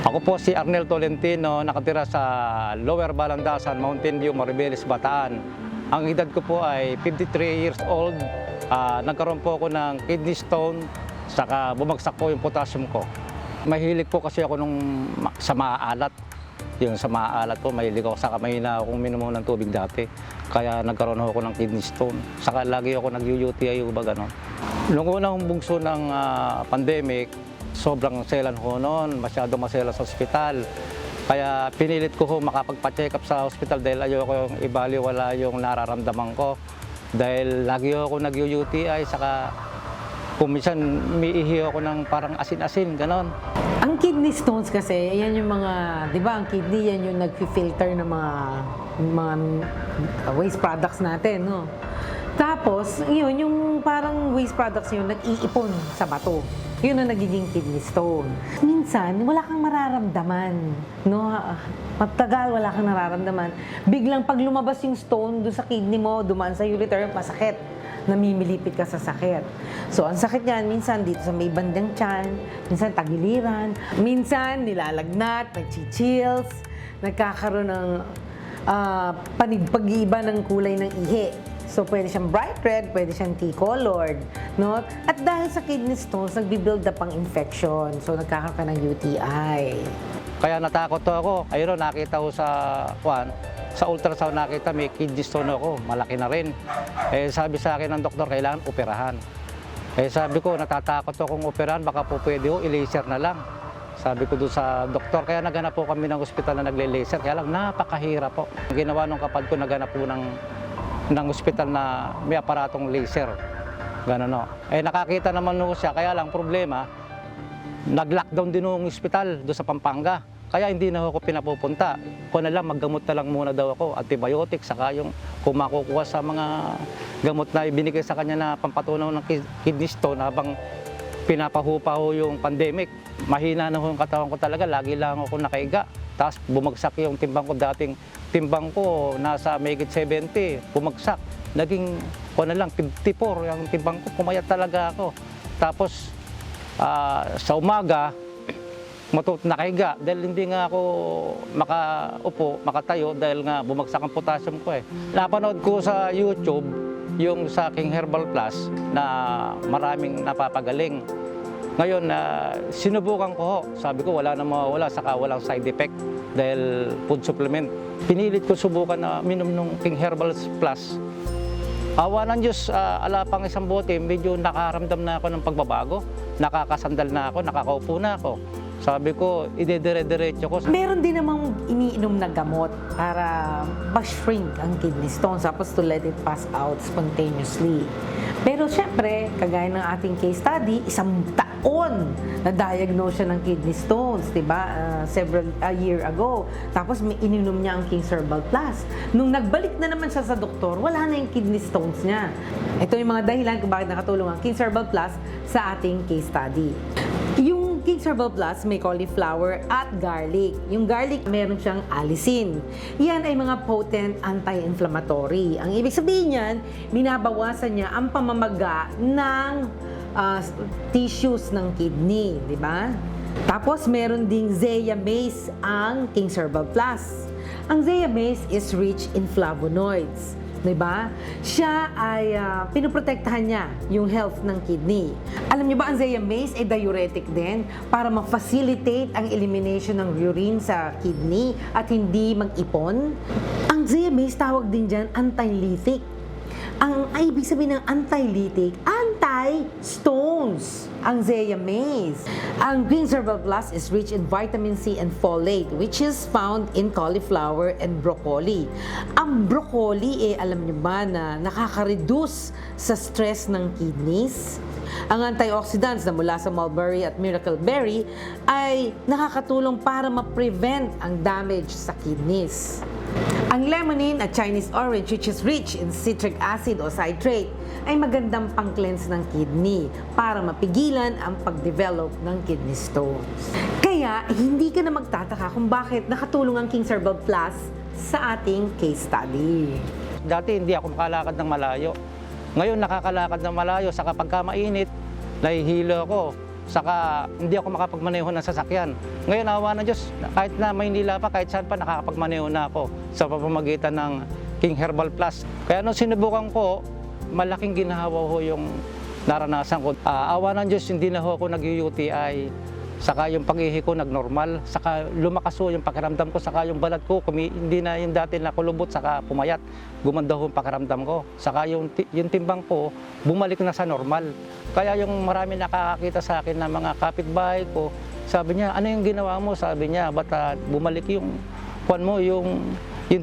Ako po si Arnel Tolentino, nakatira sa Lower Balandasan, Mountain View, Maribeles, Bataan. Ang edad ko po ay 53 years old. Nagkaroon po ako ng kidney stone, saka bumagsak po yung potassium ko. Mahilig po kasi ako sa maaalat. Yung sa maaalat po, mahilig ako, saka mahina akong minum ng tubig dati. Kaya nagkaroon ako ng kidney stone. Saka lagi ako nag-UTI o ba gano'n. Noong unang bugso ng pandemic, sobrang selan ko noon, masyadong masela sa ospital. Kaya pinilit ko makapagpa-check up sa ospital dahil ayoko yung ibaliwala yung nararamdaman ko. Dahil lagi ako nag-UTI, saka kung minsan umiihi ako ng parang asin-asin, ganon. Ang kidney stones kasi, yan yung mga, di ba, ang kidney yan yung nag-filter ng mga waste products natin, no? Tapos, yun, yung parang waste products yun, nag-iipon sa bato. Yun ang nagiging kidney stone. Minsan, wala kang mararamdaman, no? Matagal, wala kang nararamdaman. Biglang pag lumabas yung stone doon sa kidney mo, dumaan sa ureter, masakit. Namimilipit ka sa sakit. So, ang sakit niyan, minsan dito sa may bandang tiyan, minsan tagiliran, minsan nilalagnat, nagchichills, nagkakaroon ng pag-iiba ng kulay ng ihi. So, pwede siyang bright red, pwede siyang tea-colored, no? At dahil sa kidney stones, nagbi-build up ang infection. So, nagkakaroon ka ng UTI. Kaya natakot ako. Ayun, nakita ko sa ultrasound nakita may kidney stone ako, malaki na rin. Sabi sa akin ng doktor, kailangan operahan. Sabi ko, natatakot akong operahan, baka po pwede i-laser na lang. Sabi ko doon sa doktor, kaya naghanap po kami ng ospital na nagle-laser, kaya lang napakahirap po. Ginawa nung kapad ko, naghanap po ng ospital na may aparatong laser. Ganun no. Nakakita naman nung siya, kaya lang problema, nag-lockdown din nung ospital doon sa Pampanga. Kaya hindi na ako pinapupunta. Kung na lang, maggamot na lang muna daw ako. Antibiotic, saka yung kung makukuha sa mga gamot na ibinigay sa kanya na pampatunaw ng kidney stone habang pinapahupa ho yung pandemic. Mahina na ho yung katawan ko talaga. Lagi lang ako nakaiga. Tapos bumagsak yung timbang ko. Dating timbang ko nasa mahigit 70. Bumagsak. Naging, kung na lang, 54 yung timbang ko. Pumayat talaga ako. Tapos sa umaga, nakahiga dahil hindi nga ako makatayo dahil nga bumagsak ang potassium ko. Napanood ko sa YouTube yung sa King Herbal Plus na maraming napapagaling. Ngayon, sinubukan ko, sabi ko wala na mawawala, saka walang side effect dahil food supplement. Pinilit ko subukan na minom ng King Herbal Plus. Awa ng Diyos, alapang isang bote, medyo nakaramdam na ako ng pagbabago. Nakakasandal na ako, nakakaupo na ako. Sabi ko, idedire-diretso ko. Meron din namang iniinom na gamot para ma-shrink ang kidney stones, tapos to let it pass out spontaneously. Pero syempre, kagaya ng ating case study, 1 taon na-diagnose siya ng kidney stones, diba? Several year ago. Tapos may ininom niya ang King's Herbal Plus. Nung nagbalik na naman siya sa doktor, wala na yung kidney stones niya. Ito yung mga dahilan kung bakit nakatulong ang King's Herbal Plus sa ating case study. Yung King's Herbal Plus may cauliflower at garlic. Yung garlic, meron siyang allicin. Yan ay mga potent anti-inflammatory. Ang ibig sabihin niyan, binabawasan niya ang pamamaga ng tissues ng kidney, di ba? Tapos meron ding Zea mace ang King's Herbal Plus. Ang Zea mace is rich in flavonoids. Diba? Siya ay pinoprotektahan niya yung health ng kidney. Alam niyo ba, ang Zea mace ay diuretic din para ma-facilitate ang elimination ng urine sa kidney at hindi mag-ipon. Ang Zea mace, tawag din dyan anti-lytic. Ang ibig sabihin ng anti-lytic, anti-stones ang Zea mace. Ang King's Herbal Plus is rich in vitamin C and folate, which is found in cauliflower and broccoli. Ang broccoli, alam niyo ba na nakaka-reduce sa stress ng kidneys? Ang antioxidants na mula sa mulberry at miracle berry ay nakakatulong para ma-prevent ang damage sa kidneys. Ang lemonine at Chinese orange, which is rich in citric acid o citrate, ay magandang pang-cleanse ng kidney para mapigilan ang pag-develop ng kidney stones. Kaya, hindi ka na magtataka kung bakit nakatulong ang King's Herbal Plus sa ating case study. Dati hindi ako makalakad ng malayo. Ngayon nakakalakad ng malayo, saka pagka mainit, nahihilo ako. saka hindi ako makapagmaneho ng sasakyan. Ngayon, awa ng Diyos, kahit na Maynila pa, kahit saan pa, nakakapagmaneho na ako sa pamamagitan ng King Herbal Plus. Kaya nung sinubukan ko, malaking ginhawa ho yung naranasan ko. Awa ng Diyos, hindi na ho ako nag-UTI. Saka yung pag-ihi ko nagnormal, saka lumakas ho yung pakiramdam ko, saka yung balat ko, hindi na yung dati na kulubot, saka pumayat, gumanda ho yung pakiramdam ko. Saka yung timbang ko, bumalik na sa normal. Kaya yung marami nakakakita sa akin na mga kapitbahay ko, sabi niya, ano yung ginawa mo? Sabi niya, ba't bumalik yung kwan mo, yung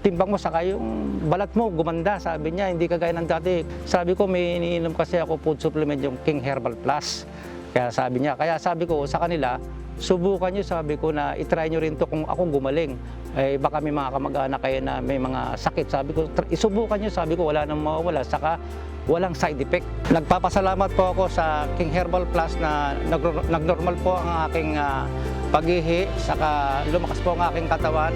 timbang mo, saka yung balat mo, gumanda. Sabi niya, hindi kagaya ng dati. Sabi ko, may iniinom kasi ako food supplement, yung King Herbal Plus. Kaya sabi ko sa kanila, subukan nyo, sabi ko na itry nyo rin to kung ako gumaling. Baka may mga kamag-anak kayo na may mga sakit. Sabi ko, isubukan nyo, sabi ko wala nang mawawala, saka walang side effect. Nagpapasalamat po ako sa King Herbal Plus na nagnormal po ang aking pag-ihi, saka lumakas po ang aking katawan.